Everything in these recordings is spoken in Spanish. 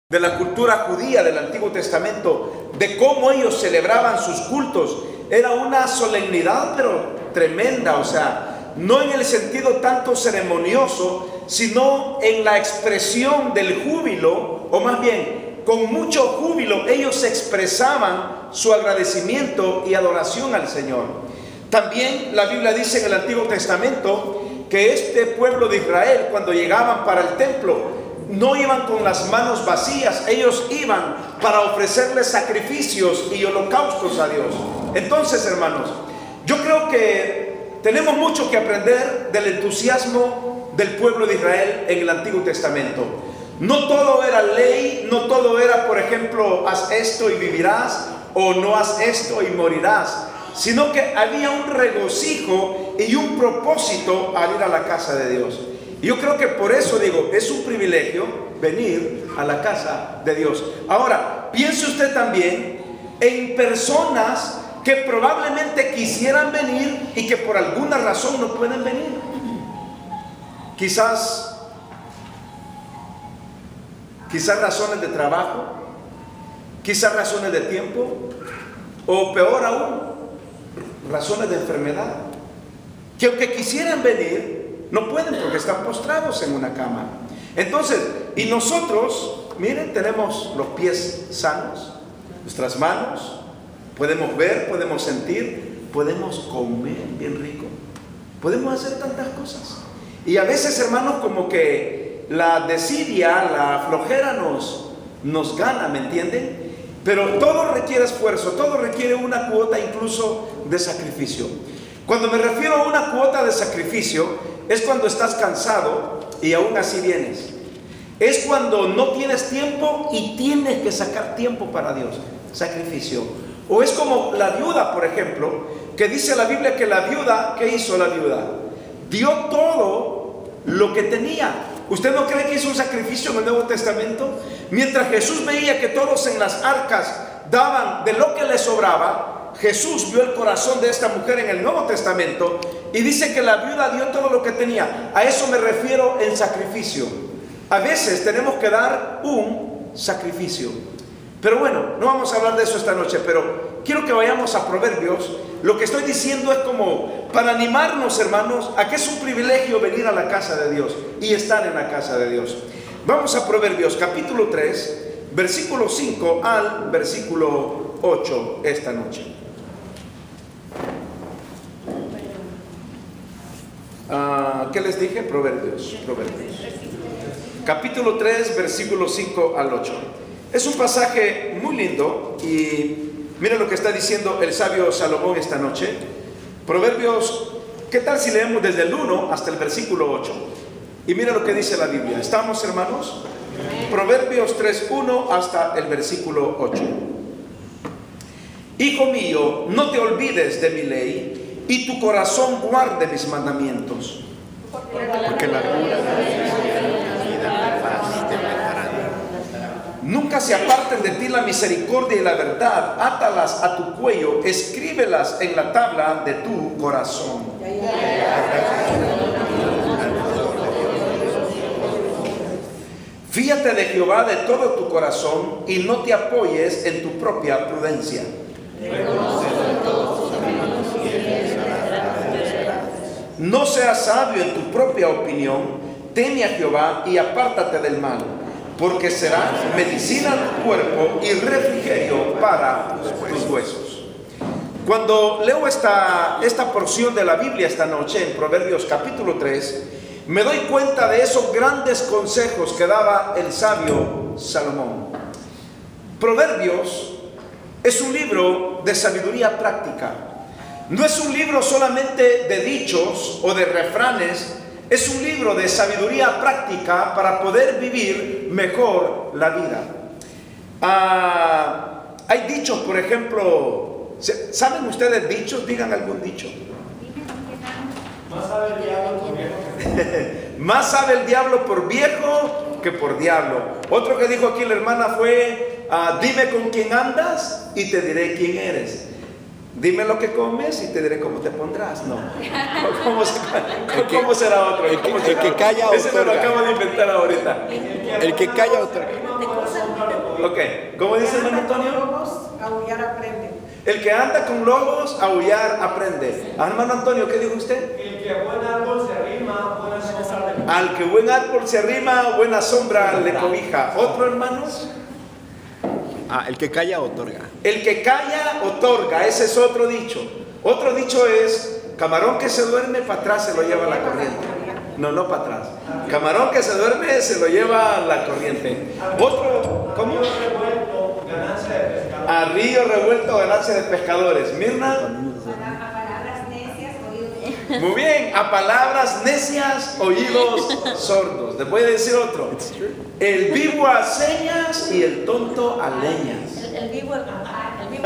de la cultura judía del Antiguo Testamento, de cómo ellos celebraban sus cultos. Era una solemnidad pero tremenda, o sea, no en el sentido tanto ceremonioso, sino en la expresión del júbilo, o más bien, con mucho júbilo ellos expresaban su agradecimiento y adoración al Señor. También la Biblia dice en el Antiguo Testamento que este pueblo de Israel, cuando llegaban para el templo, no iban con las manos vacías, ellos iban para ofrecerles sacrificios y holocaustos a Dios. Entonces, hermanos, yo creo que tenemos mucho que aprender del entusiasmo del pueblo de Israel en el Antiguo Testamento. No todo era ley, no todo era, por ejemplo, haz esto y vivirás, o no haz esto y morirás, sino que había un regocijo y un propósito al ir a la casa de Dios. Y yo creo que por eso digo, es un privilegio venir a la casa de Dios. Ahora, piense usted también en personas que probablemente quisieran venir y que por alguna razón no pueden venir. Quizás razones de trabajo, quizás razones de tiempo, o peor aún, razones de enfermedad, que aunque quisieran venir, no pueden porque están postrados en una cama. Entonces, y nosotros, miren, tenemos los pies sanos, nuestras manos, podemos ver, podemos sentir, podemos comer bien rico, podemos hacer tantas cosas. Y a veces, hermanos, como que la desidia, la flojera nos gana, ¿me entienden? Pero todo requiere esfuerzo, todo requiere una cuota incluso de sacrificio. Cuando me refiero a una cuota de sacrificio, es cuando estás cansado y aún así vienes. Es cuando no tienes tiempo y tienes que sacar tiempo para Dios. Sacrificio. O es como la viuda, por ejemplo, que dice la Biblia que la viuda, ¿qué hizo la viuda? Dio todo lo que tenía. ¿Usted no cree que hizo un sacrificio en el Nuevo Testamento? Mientras Jesús veía que todos en las arcas daban de lo que les sobraba, Jesús vio el corazón de esta mujer en el Nuevo Testamento y dice que la viuda dio todo lo que tenía. A eso me refiero en sacrificio. A veces tenemos que dar un sacrificio. Pero bueno, no vamos a hablar de eso esta noche, pero quiero que vayamos a Proverbios. Lo que estoy diciendo es como para animarnos, hermanos, a que es un privilegio venir a la casa de Dios y estar en la casa de Dios. Vamos a Proverbios capítulo 3, versículo 5 al versículo 8 esta noche. ¿Qué les dije? Proverbios. Capítulo 3, versículo 5 al 8. Es un pasaje muy lindo y miren lo que está diciendo el sabio Salomón esta noche. Proverbios, ¿qué tal si leemos desde el 1 hasta el versículo 8? Y mira lo que dice la Biblia. ¿Estamos, hermanos? Proverbios 3, 1 hasta el versículo 8. Hijo mío, no te olvides de mi ley, y tu corazón guarde mis mandamientos. Porque la vida paz te faltarán. Nunca se aparten de ti la misericordia y la verdad. Átalas a tu cuello, escríbelas en la tabla de tu corazón. Fíate de Jehová de todo tu corazón y no te apoyes en tu propia prudencia. No seas sabio en tu propia opinión, teme a Jehová y apártate del mal, porque será medicina a tu cuerpo y refrigerio para tus huesos. Cuando leo esta porción de la Biblia esta noche, en Proverbios capítulo 3, me doy cuenta de esos grandes consejos que daba el sabio Salomón. Proverbios es un libro de sabiduría práctica. No es un libro solamente de dichos o de refranes, es un libro de sabiduría práctica para poder vivir mejor la vida. Hay dichos, por ejemplo, ¿saben ustedes dichos? Digan algún dicho. Más sabe el diablo por viejo. Más sabe el diablo por viejo que por diablo. Otro que dijo aquí la hermana fue, dime con quién andas y te diré quién eres. Dime lo que comes y te diré cómo te pondrás. No. ¿Cómo será otro? El que calla ese me lo otorga. acabo de inventar ahorita. El que calla otorga. Ok, ¿cómo dice hermano Antonio? Lobos, aullar aprende. El que anda con lobos, aullar aprende. Hermano Antonio, ¿qué dijo usted? El que a buen árbol se arrima, buena sombra le Al que buen árbol se arrima, buena sombra le cobija. ¿Otro, hermanos? El que calla otorga. El que calla otorga, ese es otro dicho. Otro dicho es, camarón que se duerme, para atrás se lo lleva la corriente. No, no para atrás. Camarón que se duerme, se lo lleva la corriente. Otro, ¿cómo? revuelto, ganancia de pescado. A río revuelto, ganancia de pescadores. Mirna. A palabras necias, oídos. Muy bien, a palabras necias, oídos sordos. Le voy a decir otro. El vivo a señas y el tonto a leñas. El vivo, dice.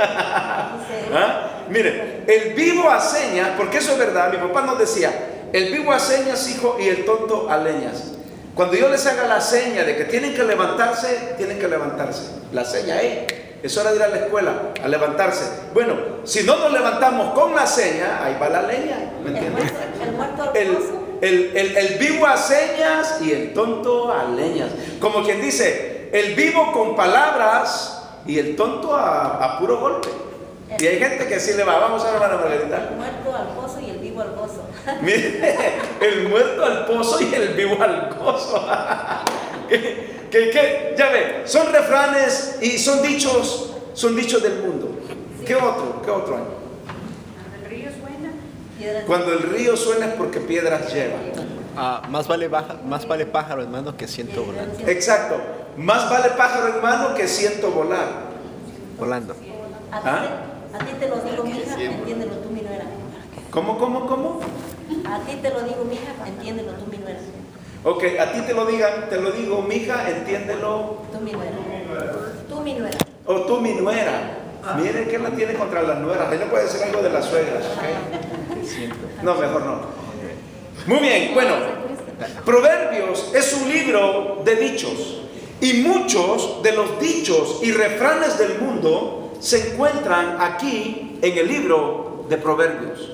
¿Ah? Mire, el vivo a señas, porque eso es verdad, mi papá nos decía, el vivo a señas, hijo, y el tonto a leñas. Cuando yo les haga la seña de que tienen que levantarse, tienen que levantarse. La seña, es hora de ir a la escuela, a levantarse. Bueno, si no nos levantamos con la seña, ahí va la leña, ¿me entiendes? El muerto al El, pozo. el vivo a señas y el tonto a leñas. Como quien dice, el vivo con palabras y el tonto a puro golpe. Y hay gente que sí le va. Vamos a ver, hermana Margarita. El muerto al pozo y el vivo al gozo. Mire, el muerto al pozo y el vivo al gozo. Ya ve, son refranes y son dichos del mundo. ¿Qué otro hay? Cuando el río suena, piedras. Cuando el río suena es porque piedras lleva. Más vale pájaro en mano que ciento volando. Exacto. Más vale pájaro en mano que ciento volar. Volando. A ti te lo digo, mija, entiéndelo tú, mi nuera. ¿Cómo? A ti te lo digo, mija, entiéndelo tú, mi nuera. Ok, a ti te lo digo, mija, entiéndelo. Tú, mi nuera. Tú, mi nuera. O tú, mi nuera. Miren que la tiene contra las nueras. Ahí no puede decir algo de las suegras, ¿ok? No, mejor no. Muy bien, bueno. Proverbios es un libro de dichos. Y muchos de los dichos y refranes del mundo se encuentran aquí en el libro de Proverbios.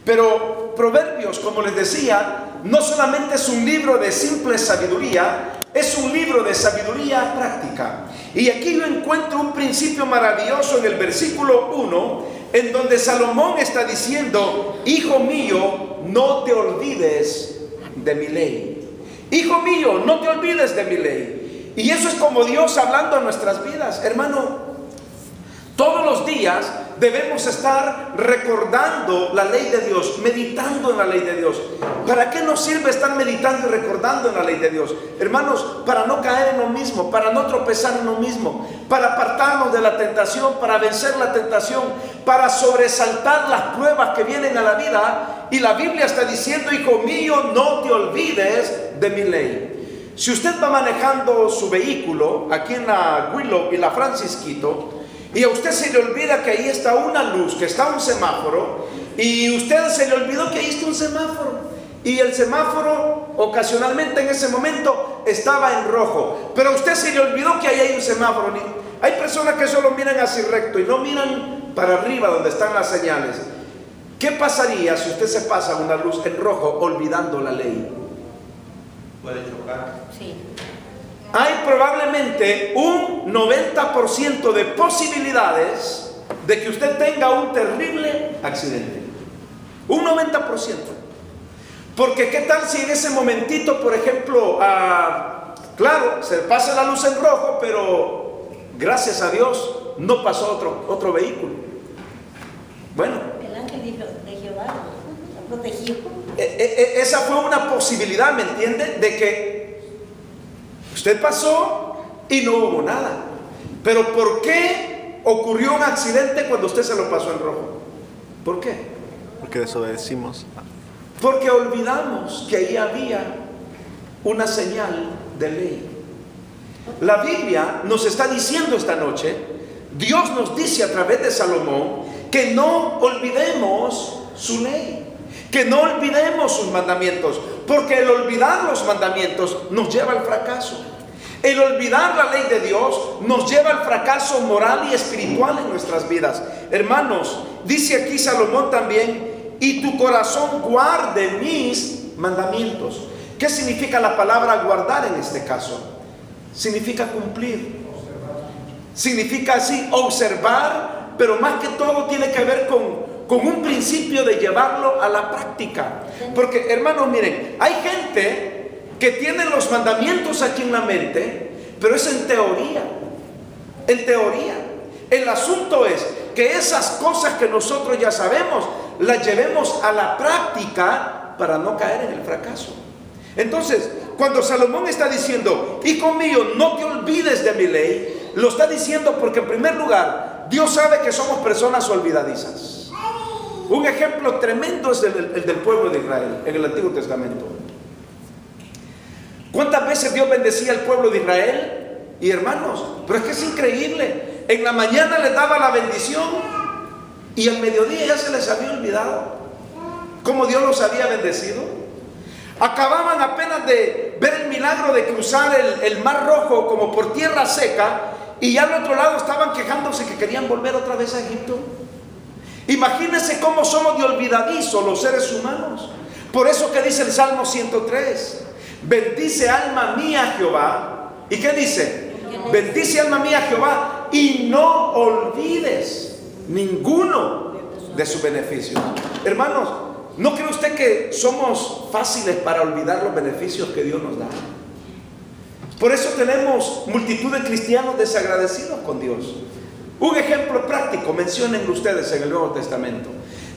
Pero Proverbios, como les decía, no solamente es un libro de simple sabiduría, es un libro de sabiduría práctica. Y aquí yo encuentro un principio maravilloso en el versículo 1, en donde Salomón está diciendo: hijo mío, no te olvides de mi ley. Hijo mío, no te olvides de mi ley. Y eso es como Dios hablando a nuestras vidas, hermano. Todos los días debemos estar recordando la ley de Dios, meditando en la ley de Dios. ¿Para qué nos sirve estar meditando y recordando en la ley de Dios? Hermanos, para no caer en lo mismo, para no tropezar en lo mismo, para apartarnos de la tentación, para vencer la tentación, para sobresaltar las pruebas que vienen a la vida. Y la Biblia está diciendo: hijo mío, no te olvides de mi ley. Si usted va manejando su vehículo aquí en la Willow y la Francisquito, y a usted se le olvida que ahí está una luz, que está un semáforo, y usted se le olvidó que ahí está un semáforo, y el semáforo ocasionalmente en ese momento estaba en rojo, pero a usted se le olvidó que ahí hay un semáforo. Hay personas que solo miran así recto y no miran para arriba donde están las señales. ¿Qué pasaría si usted se pasa una luz en rojo olvidando la ley? puede chocar. Sí. Hay probablemente un 90% de posibilidades de que usted tenga un terrible accidente. Un 90%. Porque qué tal si en ese momentito, por ejemplo, claro, se pasa la luz en rojo, pero gracias a Dios no pasó otro vehículo. Bueno. El ángel de Jehová lo protegió. Esa fue una posibilidad, ¿me entiende? De que usted pasó y no hubo nada. Pero ¿por qué ocurrió un accidente cuando usted se lo pasó en rojo? ¿Por qué? Porque desobedecimos. Porque olvidamos que ahí había una señal de ley. La Biblia nos está diciendo esta noche, Dios nos dice a través de Salomón, que no olvidemos su ley, que no olvidemos sus mandamientos, porque el olvidar los mandamientos nos lleva al fracaso. El olvidar la ley de Dios nos lleva al fracaso moral y espiritual en nuestras vidas. Hermanos, dice aquí Salomón también, y tu corazón guarde mis mandamientos. ¿Qué significa la palabra guardar en este caso? Significa cumplir. significa así, observar, pero más que todo tiene que ver con un principio de llevarlo a la práctica. Porque, hermanos, miren, hay gente que tiene los mandamientos aquí en la mente, pero es en teoría. En teoría. El asunto es que esas cosas que nosotros ya sabemos, las llevemos a la práctica para no caer en el fracaso. Entonces, cuando Salomón está diciendo, hijo mío, no te olvides de mi ley, lo está diciendo porque en primer lugar, Dios sabe que somos personas olvidadizas. Un ejemplo tremendo es el del pueblo de Israel en el Antiguo Testamento. ¿Cuántas veces Dios bendecía al pueblo de Israel? Y hermanos, pero es que es increíble. En la mañana les daba la bendición y al mediodía ya se les había olvidado cómo Dios los había bendecido. Acababan apenas de ver el milagro de cruzar el Mar Rojo como por tierra seca y ya al otro lado estaban quejándose que querían volver otra vez a Egipto. Imagínense cómo somos de olvidadizos los seres humanos. Por eso que dice el Salmo 103, bendice alma mía Jehová. ¿Y qué dice? Bendice alma mía Jehová y no olvides ninguno de sus beneficios. Hermanos, ¿no cree usted que somos fáciles para olvidar los beneficios que Dios nos da? Por eso tenemos multitud de cristianos desagradecidos con Dios. Un ejemplo práctico, menciónenlo ustedes en el Nuevo Testamento,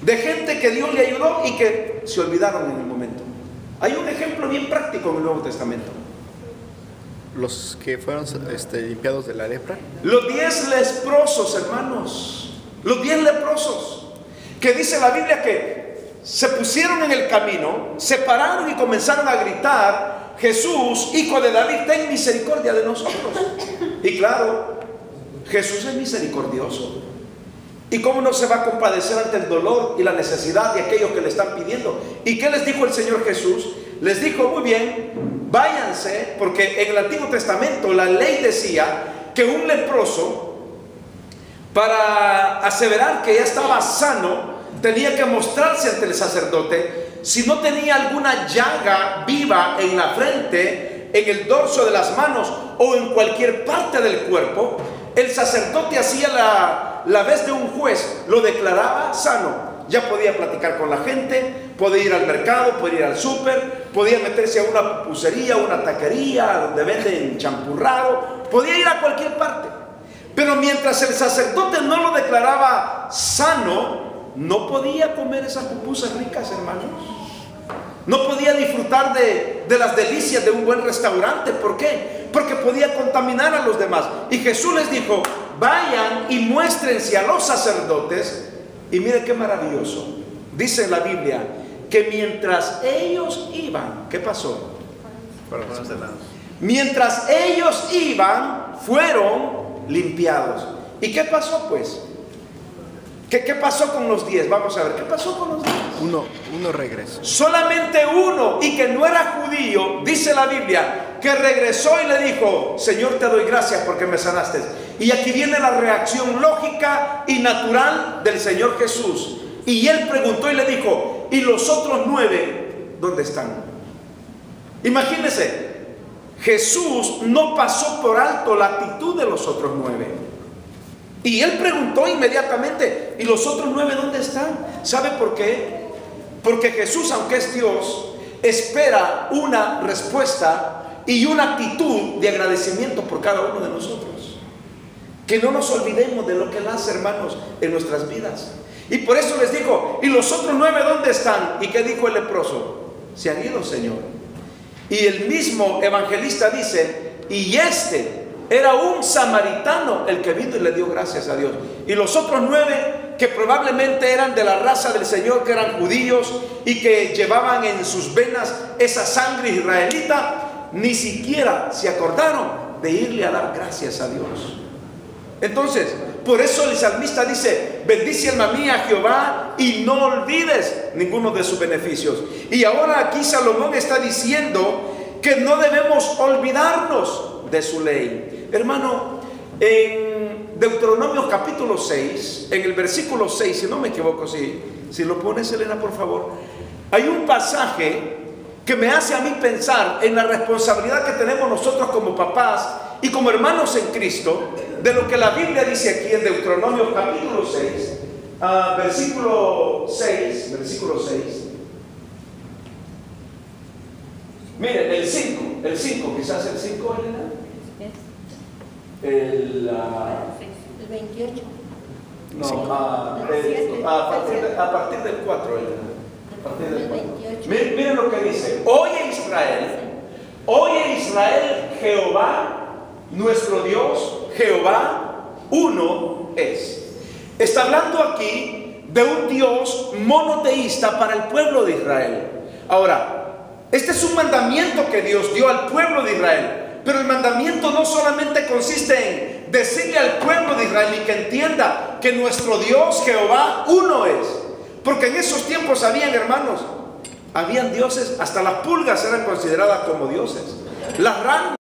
de gente que Dios le ayudó y que se olvidaron en el momento. Hay un ejemplo bien práctico en el Nuevo Testamento. Los que fueron limpiados de la lepra. Los 10 leprosos, hermanos. Los 10 leprosos. Que dice la Biblia que se pusieron en el camino, se pararon y comenzaron a gritar, Jesús, hijo de David, ten misericordia de nosotros. Y claro, Jesús es misericordioso. ¿Y cómo no se va a compadecer ante el dolor y la necesidad de aquellos que le están pidiendo? ¿Y qué les dijo el Señor Jesús? Les dijo, muy bien, váyanse, porque en el Antiguo Testamento la ley decía que un leproso, para aseverar que ya estaba sano, tenía que mostrarse ante el sacerdote. Si no tenía alguna llaga viva en la frente, en el dorso de las manos o en cualquier parte del cuerpo, el sacerdote hacía la vez de un juez, lo declaraba sano. Ya podía platicar con la gente, podía ir al mercado, podía ir al súper, podía meterse a una pupusería, una taquería donde venden champurrado, podía ir a cualquier parte. Pero mientras el sacerdote no lo declaraba sano, no podía comer esas pupusas ricas, hermanos. No podía disfrutar de las delicias de un buen restaurante. ¿Por qué? Porque podía contaminar a los demás. Y Jesús les dijo, vayan y muéstrense a los sacerdotes. Y mire qué maravilloso. Dice en la Biblia que mientras ellos iban, ¿qué pasó? Mientras ellos iban, fueron limpiados. ¿Y qué pasó pues? ¿Qué pasó con los 10? Vamos a ver, ¿qué pasó con los 10? Uno regresó. Solamente uno, y que no era judío, dice la Biblia, que regresó y le dijo, Señor, te doy gracias porque me sanaste. Y aquí viene la reacción lógica y natural del Señor Jesús. Y él preguntó y le dijo, ¿y los otros 9 dónde están? Imagínense, Jesús no pasó por alto la actitud de los otros 9. Y él preguntó inmediatamente, ¿y los otros 9 dónde están? ¿Sabe por qué? Porque Jesús, aunque es Dios, espera una respuesta y una actitud de agradecimiento por cada uno de nosotros. Que no nos olvidemos de lo que Él hace, hermanos, en nuestras vidas. Y por eso les dijo, ¿y los otros 9 dónde están? ¿Y qué dijo el leproso? Se han ido, Señor. Y el mismo evangelista dice, y era un samaritano el que vino y le dio gracias a Dios. Y los otros 9, que probablemente eran de la raza del Señor, que eran judíos y que llevaban en sus venas esa sangre israelita, ni siquiera se acordaron de irle a dar gracias a Dios. Entonces, por eso el salmista dice, bendice alma mía Jehová y no olvides ninguno de sus beneficios. Y ahora aquí Salomón está diciendo que no debemos olvidarnos de su ley. Hermano, en Deuteronomio capítulo 6, en el versículo 6, si no me equivoco, si lo pones, Elena, por favor, hay un pasaje que me hace a mí pensar en la responsabilidad que tenemos nosotros como papás y como hermanos en Cristo de lo que la Biblia dice aquí en Deuteronomio capítulo 6, versículo 6, Miren, el 5, quizás el 5, Elena. El 28. No, a partir del 4, Elena. A partir del 4. Miren lo que dice. Oye Israel, Jehová, nuestro Dios, Jehová, uno es. Está hablando aquí de un Dios monoteísta para el pueblo de Israel. Ahora, este es un mandamiento que Dios dio al pueblo de Israel. Pero el mandamiento no solamente consiste en decirle al pueblo de Israel y que entienda que nuestro Dios Jehová uno es. Porque en esos tiempos habían dioses, hasta las pulgas eran consideradas como dioses. Las ranas